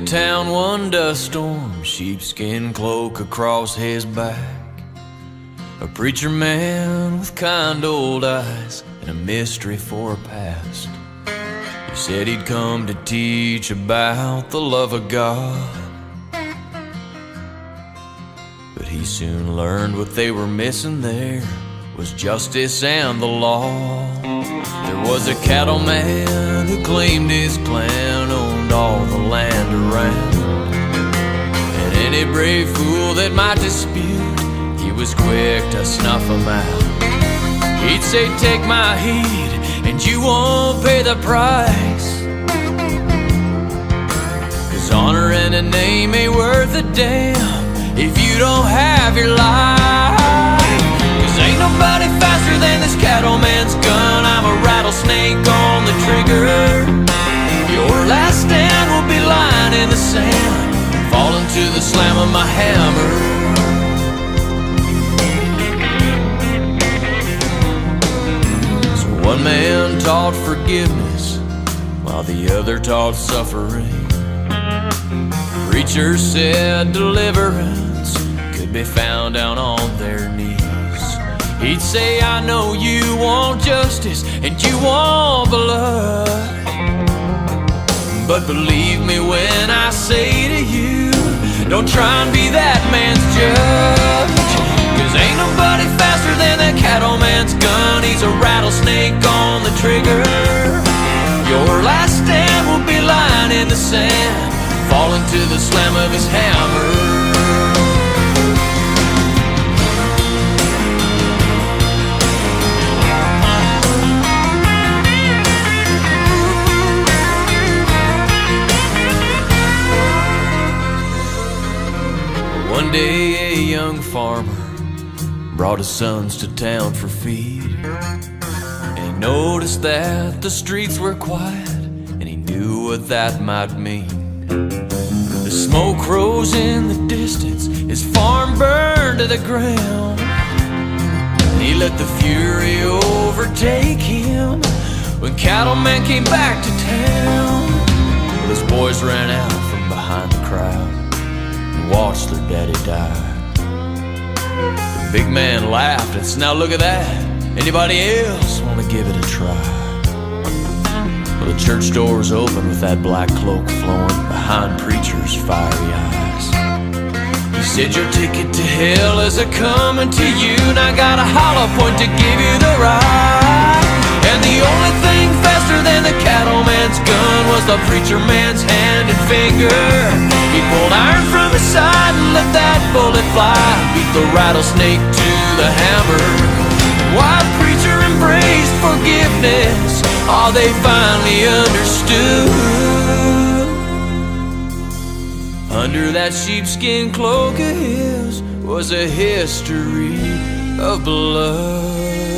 town one dust storm, sheepskin cloak across his back. A preacher man with kind old eyes and a mystery for a past. He said he'd come to teach about the love of God, but he soon learned what they were missing there was justice and the law. There was a cattleman who claimed his clan owned all the land around, and any brave fool that might dispute, he was quick to snuff him out. He'd say, take my heed and you won't pay the price, 'cause honor and a name ain't worth a damn if you don't have your life. 'Cause ain't nobody faster than this cattleman's gun. I'm a rattlesnake on the trigger. Your last stand will be lying in the sand, falling to the slam of my hammer. So one man taught forgiveness while the other taught suffering. Preacher said deliverance could be found down on their knees. He'd say, I know you want justice and you want blood, but believe me when I say to you, don't try and be that man's judge. 'Cause ain't nobody faster than that cattleman's gun. He's a rattlesnake on the trigger. Your last stand will be lying in the sand, falling to the slam of his hammer. One day a young farmer brought his sons to town for feed, and he noticed that the streets were quiet, and he knew what that might mean. The smoke rose in the distance, his farm burned to the ground. He let the fury overtake him when Cattleman came back to town. Well, his boys ran out from behind the crowd and watched their daddy die. The big man laughed and said, now look at that. Anybody else want to give it a try? Well, the church doors open with that black cloak flowing behind preacher's fiery eyes. He said, your ticket to hell is a-coming to you, and I got a hollow point to give you the ride. And the only thing faster than the cattleman's gun was the preacher man's hand and finger. He pulled iron from his side and let that bullet fly, beat the rattlesnake to the hammer. Why preacher embraced forgiveness, oh, they finally understood. Under that sheepskin cloak of his was a history of blood.